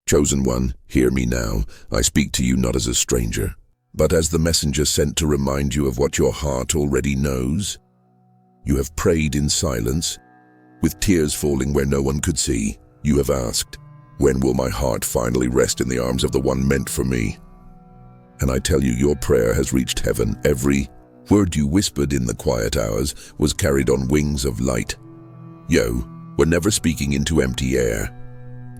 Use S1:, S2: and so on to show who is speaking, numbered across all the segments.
S1: Chosen one, hear me now. I speak to you not as a stranger, but as the messenger sent to remind you of what your heart already knows. You have prayed in silence, with tears falling where no one could see. You have asked, when will my heart finally rest in the arms of the one meant for me? And I tell you, your prayer has reached heaven. Every word you whispered in the quiet hours was carried on wings of light. We're never speaking into empty air.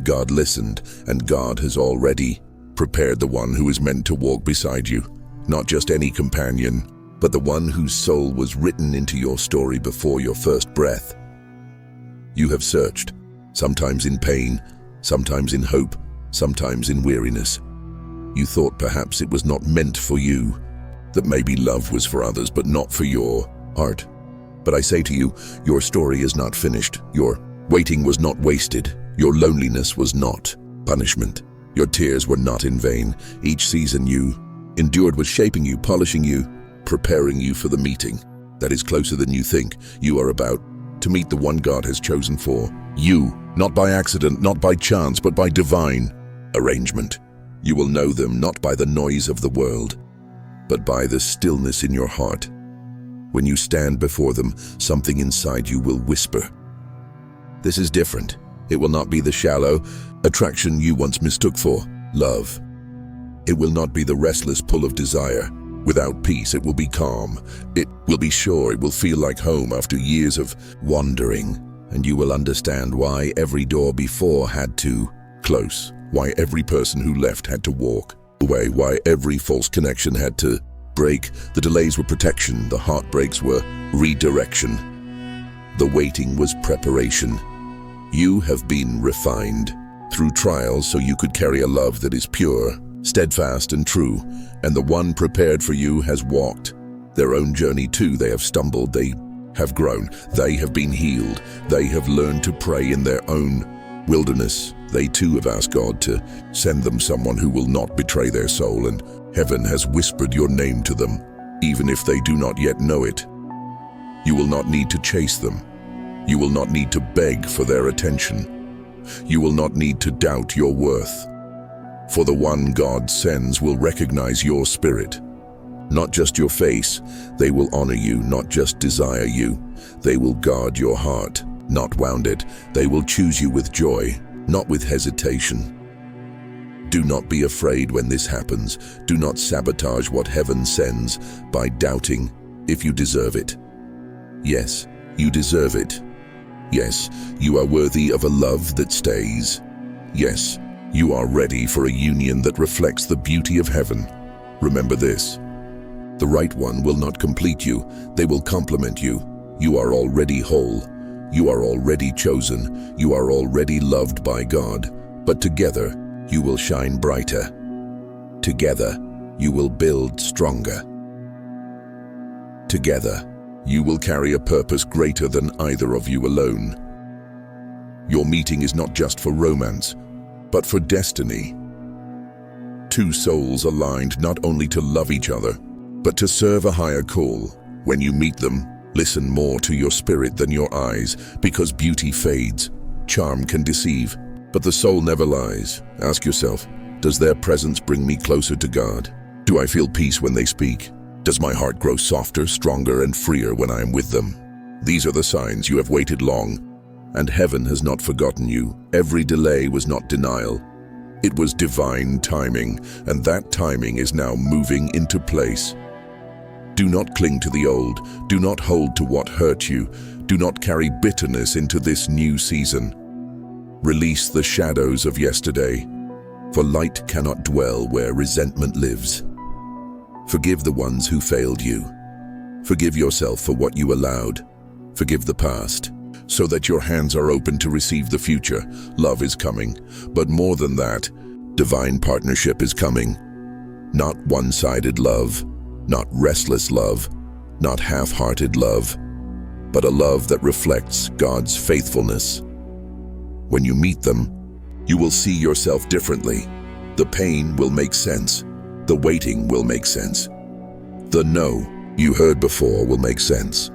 S1: God listened, and God has already prepared the one who is meant to walk beside you. Not just any companion, but the one whose soul was written into your story before your first breath. You have searched, sometimes in pain, sometimes in hope, sometimes in weariness. You thought perhaps it was not meant for you, that maybe love was for others, but not for your heart. But I say to you, your story is not finished. Your waiting was not wasted. Your loneliness was not punishment. Your tears were not in vain. Each season you endured was shaping you, polishing you, preparing you for the meeting that is closer than you think. You are about to meet the one God has chosen for you, not by accident, not by chance, but by divine arrangement. You will know them not by the noise of the world, but by the stillness in your heart. When you stand before them, something inside you will whisper, "This is different." It will not be the shallow attraction you once mistook for love. It will not be the restless pull of desire. Without peace, it will be calm. It will be sure. It will feel like home after years of wandering. And you will understand why every door before had to close, why every person who left had to walk away, why every false connection had to break. The delays were protection, the heartbreaks were redirection. The waiting was preparation. You have been refined through trials so you could carry a love that is pure, steadfast and true, and the one prepared for you has walked their own journey too. They have stumbled, they have grown, they have been healed, they have learned to pray in their own wilderness. They too have asked God to send them someone who will not betray their soul, and heaven has whispered your name to them, even if they do not yet know it. You will not need to chase them. You will not need to beg for their attention. You will not need to doubt your worth. For the one God sends will recognize your spirit, not just your face. They will honor you, not just desire you. They will guard your heart, not wound it. They will choose you with joy, not with hesitation. Do not be afraid when this happens. Do not sabotage what heaven sends by doubting if you deserve it. Yes, you deserve it. Yes, you are worthy of a love that stays. Yes, you are ready for a union that reflects the beauty of heaven. Remember this: the right one will not complete you, they will complement you. You are already whole. You are already chosen. You are already loved by God. But together, you will shine brighter. Together, you will build stronger. Together, you will carry a purpose greater than either of you alone. Your meeting is not just for romance, but for destiny. Two souls aligned not only to love each other, but to serve a higher call. When you meet them, listen more to your spirit than your eyes, because beauty fades, charm can deceive, but the soul never lies. Ask yourself, does their presence bring me closer to God? Do I feel peace when they speak? Does my heart grow softer, stronger, and freer when I am with them? These are the signs you have waited long, and heaven has not forgotten you. Every delay was not denial. It was divine timing, and that timing is now moving into place. Do not cling to the old. Do not hold to what hurt you. Do not carry bitterness into this new season. Release the shadows of yesterday, for light cannot dwell where resentment lives. Forgive the ones who failed you. Forgive yourself for what you allowed. Forgive the past, so that your hands are open to receive the future. Love is coming, but more than that, divine partnership is coming. Not one-sided love, not restless love, not half-hearted love, but a love that reflects God's faithfulness. When you meet them, you will see yourself differently. The pain will make sense. The waiting will make sense. The no you heard before will make sense.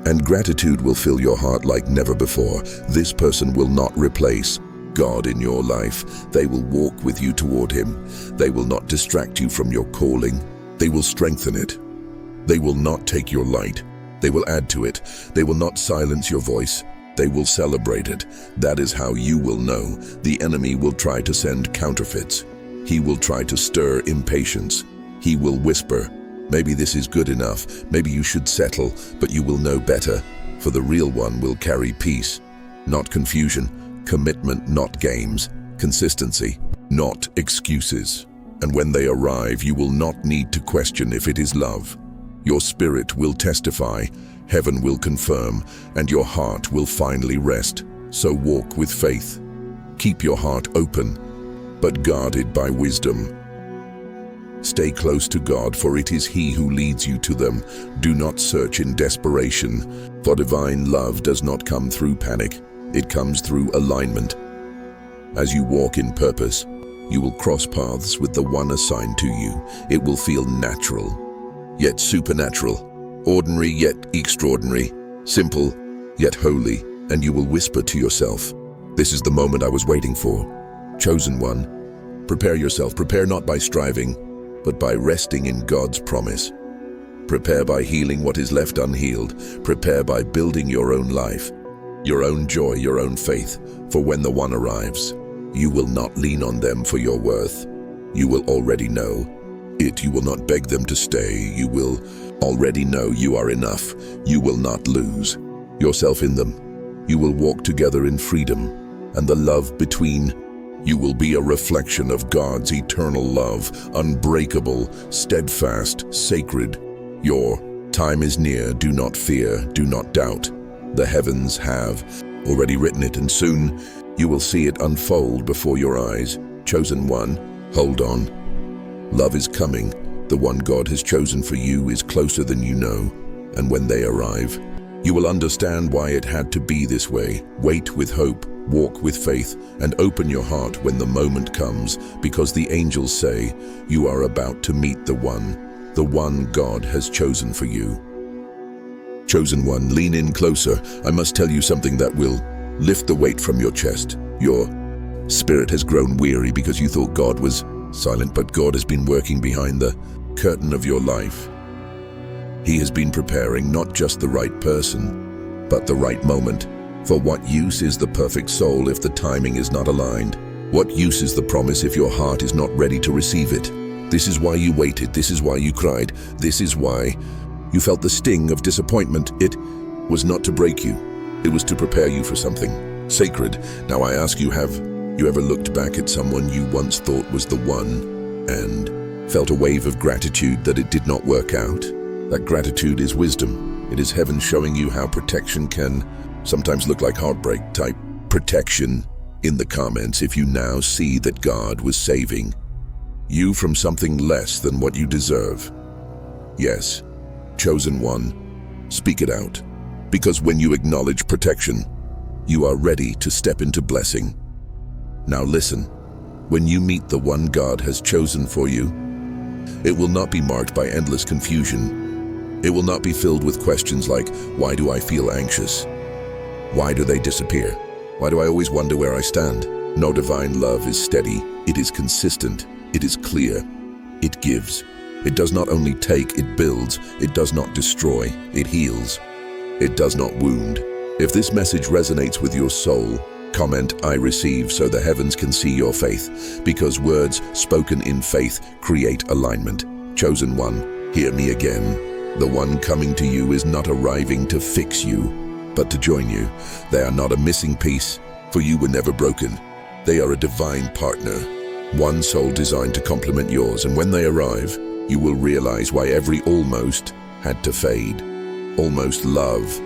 S1: And gratitude will fill your heart like never before. This person will not replace God in your life. They will walk with you toward Him. They will not distract you from your calling. They will strengthen it. They will not take your light. They will add to it. They will not silence your voice. They will celebrate it. That is how you will know. The enemy will try to send counterfeits. He will try to stir impatience. He will whisper, maybe this is good enough, maybe you should settle, but you will know better, for the real one will carry peace, not confusion, commitment, not games, consistency, not excuses. And when they arrive, you will not need to question if it is love. Your spirit will testify, heaven will confirm, and your heart will finally rest. So walk with faith. Keep your heart open, but guarded by wisdom. Stay close to God, for it is He who leads you to them. Do not search in desperation, for divine love does not come through panic. It comes through alignment. As you walk in purpose, you will cross paths with the one assigned to you. It will feel natural, yet supernatural, ordinary yet extraordinary, simple yet holy, and you will whisper to yourself, "This is the moment I was waiting for." Chosen one, prepare yourself. Prepare not by striving, but by resting in God's promise. Prepare by healing what is left unhealed. Prepare by building your own life, your own joy, your own faith. For when the one arrives, you will not lean on them for your worth. You will already know it. You will not beg them to stay. You will already know you are enough. You will not lose yourself in them. You will walk together in freedom, and the love between you will be a reflection of God's eternal love, unbreakable, steadfast, sacred. Your time is near. Do not fear, do not doubt. The heavens have already written it, and soon you will see it unfold before your eyes. Chosen one, hold on. Love is coming. The one God has chosen for you is closer than you know. And when they arrive, you will understand why it had to be this way. Wait with hope, walk with faith, and open your heart when the moment comes, because the angels say you are about to meet the one God has chosen for you. Chosen one, lean in closer. I must tell you something that will lift the weight from your chest. Your spirit has grown weary because you thought God was silent, but God has been working behind the curtain of your life. He has been preparing not just the right person, but the right moment. For what use is the perfect soul if the timing is not aligned? What use is the promise if your heart is not ready to receive it? This is why you waited. This is why you cried. This is why you felt the sting of disappointment. It was not to break you. It was to prepare you for something sacred. Now I ask you, have you ever looked back at someone you once thought was the one and felt a wave of gratitude that it did not work out? That gratitude is wisdom. It is heaven showing you how protection can sometimes look like heartbreak. Type protection in the comments if you now see that God was saving you from something less than what you deserve. Yes, chosen one, speak it out. Because when you acknowledge protection, you are ready to step into blessing. Now listen, when you meet the one God has chosen for you, it will not be marked by endless confusion. It will not be filled with questions like, why do I feel anxious? Why do they disappear? Why do I always wonder where I stand? No, divine love is steady. It is consistent. It is clear. It gives. It does not only take, it builds. It does not destroy. It heals. It does not wound. If this message resonates with your soul, comment "I receive" so the heavens can see your faith, because words spoken in faith create alignment. Chosen one, hear me again. The one coming to you is not arriving to fix you, but to join you. They are not a missing piece, for you were never broken. They are a divine partner, one soul designed to complement yours, and when they arrive, you will realize why every almost had to fade. Almost love,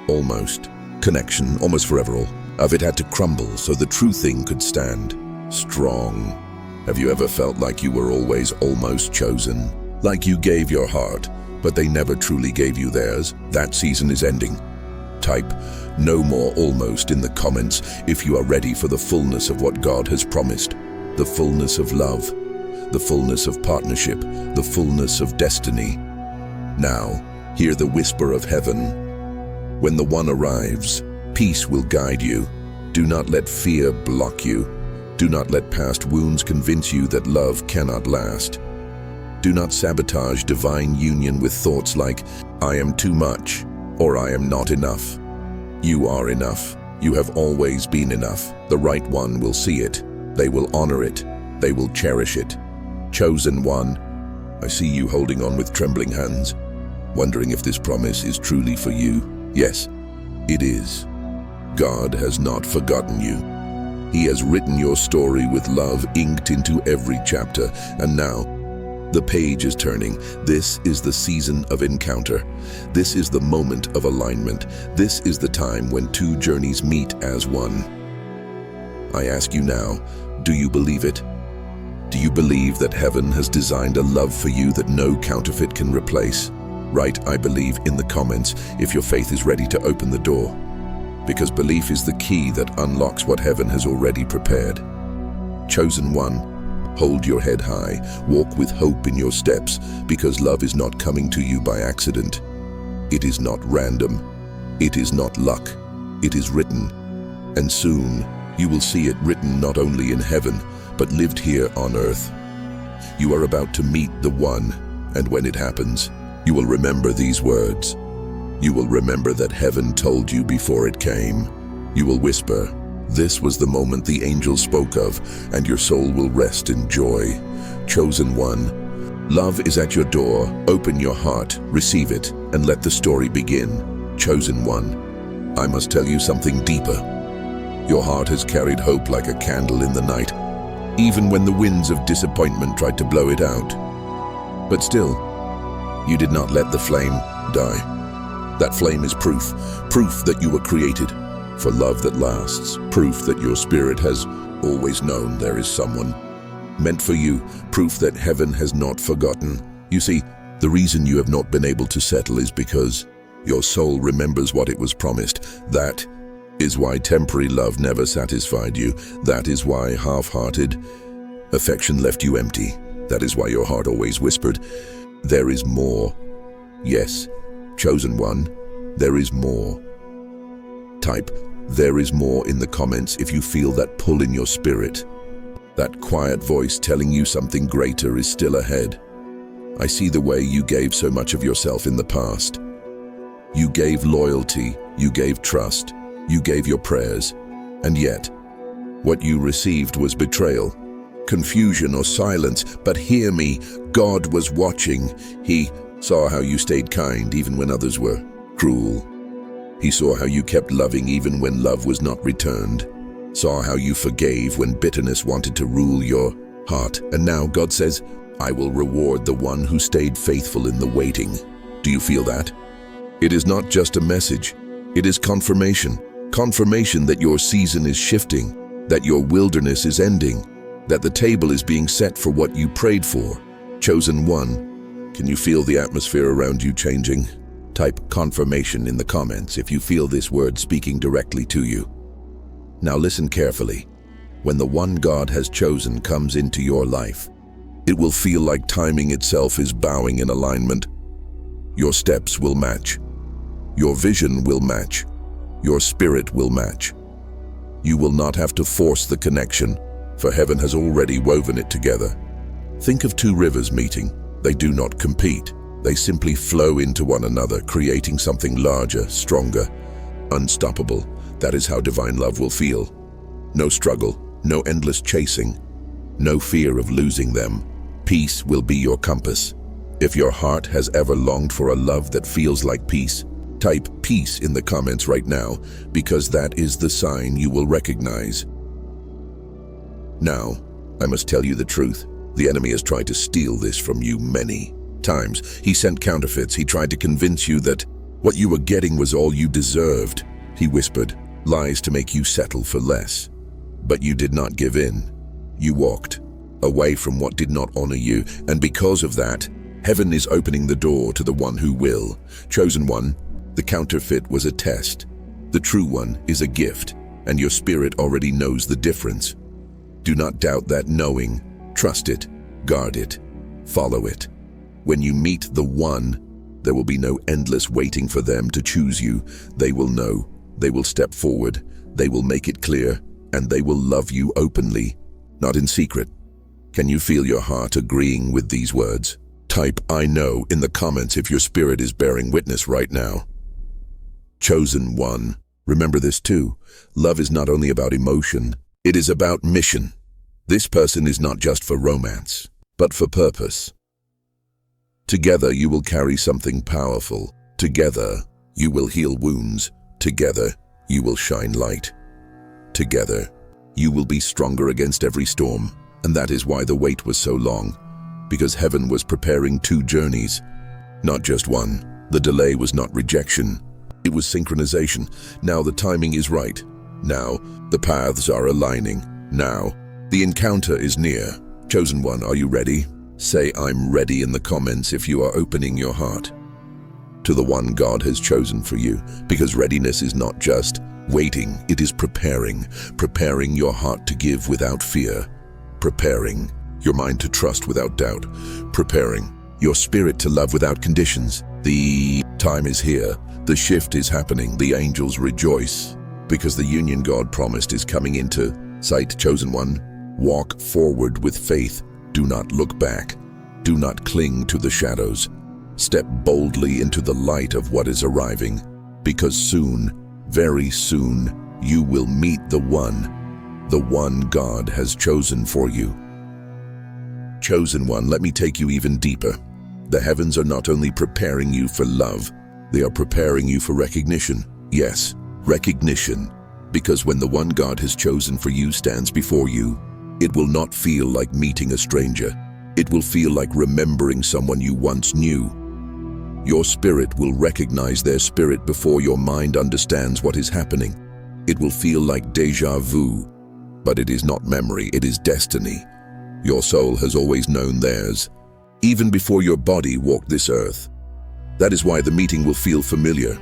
S1: almost connection, almost forever all of it had to crumble so the true thing could stand strong. Have you ever felt like you were always almost chosen? Like you gave your heart, but they never truly gave you theirs? That season is ending. Type "no more almost" in the comments if you are ready for the fullness of what God has promised. The fullness of love, the fullness of partnership, the fullness of destiny. Now, hear the whisper of heaven. When the one arrives, peace will guide you. Do not let fear block you. Do not let past wounds convince you that love cannot last. Do not sabotage divine union with thoughts like, I am too much, or I am not enough. You are enough. You have always been enough. The right one will see it. They will honor it. They will cherish it. Chosen one, I see you holding on with trembling hands, wondering if this promise is truly for you. Yes, it is. God has not forgotten you. He has written your story with love inked into every chapter, and now the page is turning. This is the season of encounter. This is the moment of alignment. This is the time when two journeys meet as one. I ask you now, do you believe it? Do you believe that heaven has designed a love for you that no counterfeit can replace? Write, I believe, in the comments if your faith is ready to open the door. Because belief is the key that unlocks what heaven has already prepared. Chosen one, hold your head high, walk with hope in your steps, because love is not coming to you by accident. It is not random. It is not luck. It is written. And soon, you will see it written not only in heaven, but lived here on earth. You are about to meet the one, and when it happens, you will remember these words. You will remember that heaven told you before it came. You will whisper, this was the moment the angel spoke of, and your soul will rest in joy. Chosen one, love is at your door. Open your heart, receive it, and let the story begin. Chosen one, I must tell you something deeper. Your heart has carried hope like a candle in the night, even when the winds of disappointment tried to blow it out. But still, you did not let the flame die. That flame is proof that you were created for love that lasts, proof that your spirit has always known there is someone meant for you, proof that heaven has not forgotten. You see, the reason you have not been able to settle is because your soul remembers what it was promised. That is why temporary love never satisfied you. That is why half-hearted affection left you empty. That is why your heart always whispered, there is more. Yes, chosen one, there is more. Type, there is more in the comments if you feel that pull in your spirit. That quiet voice telling you something greater is still ahead. I see the way you gave so much of yourself in the past. You gave loyalty, you gave trust, you gave your prayers, and yet, what you received was betrayal, confusion or silence. But hear me, God was watching. He saw how you stayed kind even when others were cruel. He saw how you kept loving even when love was not returned. Saw how you forgave when bitterness wanted to rule your heart. And now God says, I will reward the one who stayed faithful in the waiting. Do you feel that? It is not just a message. It is confirmation. Confirmation that your season is shifting, that your wilderness is ending, that the table is being set for what you prayed for. Chosen one, can you feel the atmosphere around you changing? Type confirmation in the comments if you feel this word speaking directly to you. Now listen carefully. When the one God has chosen comes into your life, it will feel like timing itself is bowing in alignment. Your steps will match. Your vision will match. Your spirit will match. You will not have to force the connection, for heaven has already woven it together. Think of two rivers meeting. They do not compete. They simply flow into one another, creating something larger, stronger, unstoppable. That is how divine love will feel. No struggle, no endless chasing, no fear of losing them. Peace will be your compass. If your heart has ever longed for a love that feels like peace, type peace in the comments right now, because that is the sign you will recognize. Now, I must tell you the truth. The enemy has tried to steal this from you many times. He sent counterfeits. He tried to convince you that what you were getting was all you deserved. He whispered lies to make you settle for less. But you did not give in. You walked away from what did not honor you, and because of that, heaven is opening the door to the one who will. Chosen one, the counterfeit was a test. The true one is a gift, and your spirit already knows the difference. Do not doubt that knowing. Trust it, guard it, follow it. When you meet the one, there will be no endless waiting for them to choose you. They will know They will step forward, they will make it clear, and they will love you openly, not in secret. Can you feel your heart agreeing with these words? Type "I know" in the comments if your spirit is bearing witness right now. Chosen one. Remember this too. Love is not only about emotion, it is about mission. This person is not just for romance, but for purpose. Together you will carry something powerful. Together you will heal wounds. Together you will shine light. Together you will be stronger against every storm. And that is why the wait was so long, because heaven was preparing two journeys, not just one. The delay was not rejection, it was synchronization. Now the timing is right. Now the paths are aligning. Now the encounter is near. Chosen one, are you ready? Say "I'm ready" in the comments if you are opening your heart to the one God has chosen for you, because readiness is not just waiting, it is preparing your heart to give without fear, preparing your mind to trust without doubt, preparing your spirit to love without conditions. The time is here, the shift is happening, the angels rejoice, because the union God promised is coming into sight. Chosen one, walk forward with faith. Do not look back. Do not cling to the shadows. Step boldly into the light of what is arriving, because soon, very soon, you will meet the one God has chosen for you. Chosen one, let me take you even deeper. The heavens are not only preparing you for love, they are preparing you for recognition. Yes, recognition, because when the one God has chosen for you stands before you, it will not feel like meeting a stranger. It will feel like remembering someone you once knew. Your spirit will recognize their spirit before your mind understands what is happening. It will feel like déjà vu, but it is not memory, it is destiny. Your soul has always known theirs, even before your body walked this earth. That is why the meeting will feel familiar,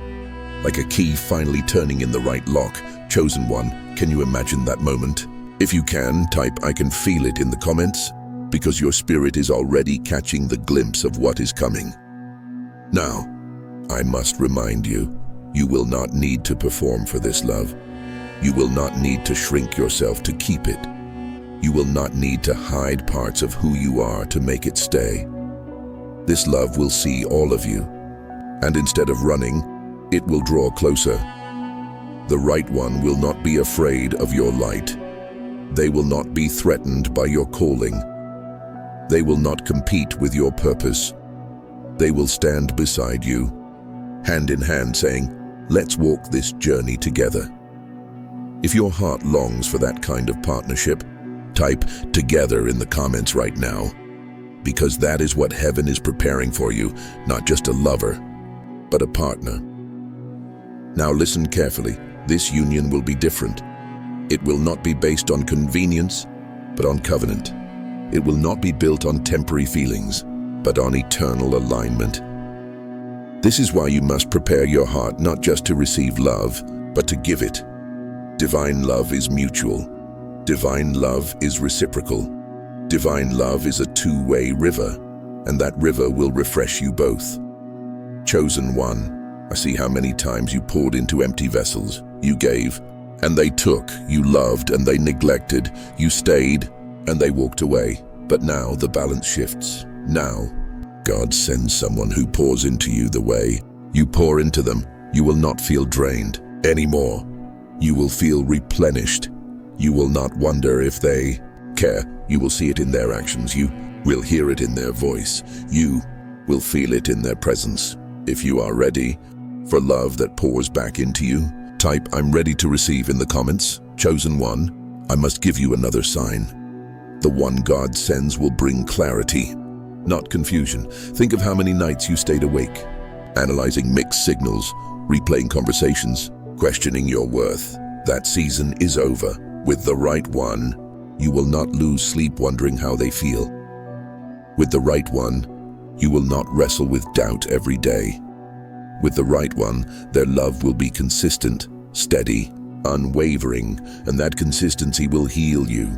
S1: like a key finally turning in the right lock. Chosen one, can you imagine that moment? If you can, type "I can feel it" in the comments, because your spirit is already catching the glimpse of what is coming. Now, I must remind you, you will not need to perform for this love. You will not need to shrink yourself to keep it. You will not need to hide parts of who you are to make it stay. This love will see all of you, and instead of running, it will draw closer. The right one will not be afraid of your light. They will not be threatened by your calling. They will not compete with your purpose. They will stand beside you, hand in hand, saying, "Let's walk this journey together." If your heart longs for that kind of partnership, type "together" in the comments right now, because that is what heaven is preparing for you, not just a lover, but a partner. Now listen carefully, this union will be different. It will not be based on convenience, but on covenant. It will not be built on temporary feelings, but on eternal alignment. This is why you must prepare your heart not just to receive love, but to give it. Divine love is mutual. Divine love is reciprocal. Divine love is a two-way river, and that river will refresh you both. Chosen one, I see how many times you poured into empty vessels. You gave, and they took. You loved, and they neglected. You stayed, and they walked away. But now the balance shifts. Now, God sends someone who pours into you the way you pour into them. You will not feel drained anymore. You will feel replenished. You will not wonder if they care. You will see it in their actions. You will hear it in their voice. You will feel it in their presence. If you are ready for love that pours back into you, type "I'm ready to receive" in the comments. Chosen one, I must give you another sign. The one God sends will bring clarity, not confusion. Think of how many nights you stayed awake, analyzing mixed signals, replaying conversations, questioning your worth. That season is over. With the right one, you will not lose sleep wondering how they feel. With the right one, you will not wrestle with doubt every day. With the right one, their love will be consistent, steady, unwavering, and that consistency will heal you.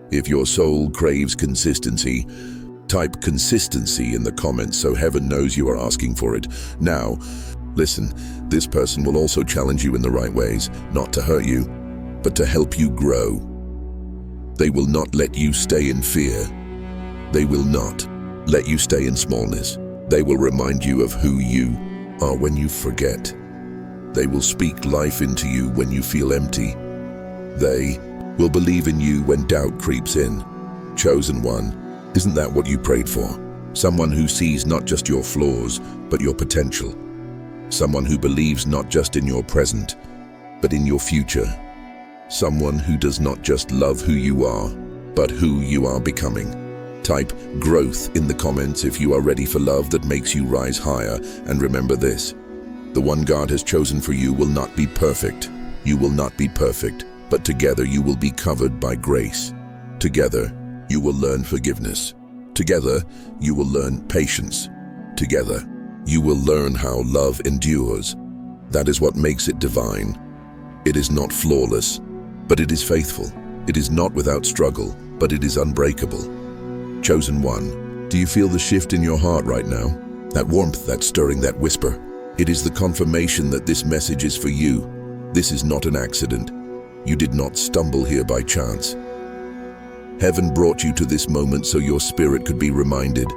S1: If your soul craves consistency, type "consistency" in the comments so heaven knows you are asking for it. Now, Listen, this person will also challenge you in the right ways, not to hurt you, but to help you grow. They will not let you stay in fear. They will not let you stay in smallness. They will remind you of who you are when you forget. They will speak life into you when you feel empty. They will believe in you when doubt creeps in. Chosen one, isn't that what you prayed for? Someone who sees not just your flaws, but your potential. Someone who believes not just in your present, but in your future. Someone who does not just love who you are, but who you are becoming. Type growth in the comments if you are ready for love that makes you rise higher. And remember this, the one God has chosen for you will not be perfect. You will not be perfect, but together you will be covered by grace. Together, you will learn forgiveness. Together, you will learn patience. Together, you will learn how love endures. That is what makes it divine. It is not flawless, but it is faithful. It is not without struggle, but it is unbreakable. Chosen one, do you feel the shift in your heart right now? That warmth, that stirring, that whisper. It is the confirmation that this message is for you. This is not an accident. You did not stumble here by chance. Heaven brought you to this moment so your spirit could be reminded.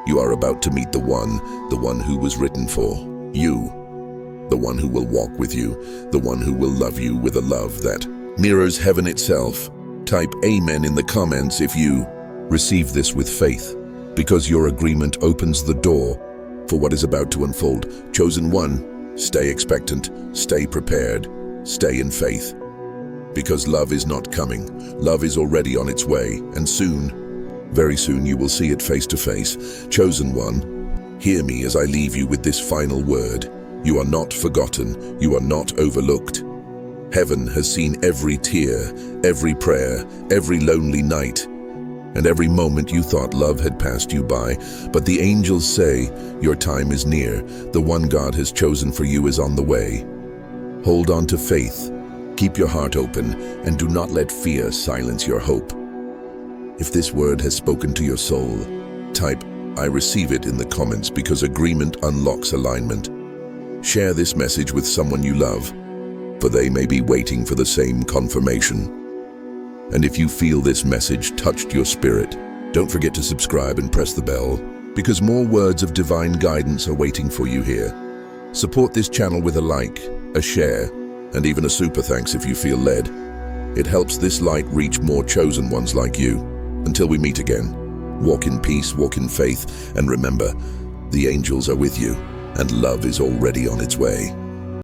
S1: You are about to meet the one who was written for you. The one who will walk with you, the one who will love you with a love that mirrors heaven itself. Type amen in the comments if you receive this with faith, because your agreement opens the door for what is about to unfold. Chosen one, stay expectant, stay prepared, stay in faith. Because love is not coming, love is already on its way, and soon, very soon you will see it face to face. Chosen one, hear me as I leave you with this final word. You are not forgotten, you are not overlooked. Heaven has seen every tear, every prayer, every lonely night, and every moment you thought love had passed you by. But the angels say, your time is near. The one God has chosen for you is on the way. Hold on to faith, keep your heart open, and do not let fear silence your hope. If this word has spoken to your soul, type, I receive it in the comments, because agreement unlocks alignment. Share this message with someone you love, for they may be waiting for the same confirmation. And if you feel this message touched your spirit, don't forget to subscribe and press the bell, because more words of divine guidance are waiting for you here. Support this channel with a like, a share, and even a super thanks if you feel led. It helps this light reach more chosen ones like you. Until we meet again, walk in peace, walk in faith, and remember, the angels are with you, and love is already on its way.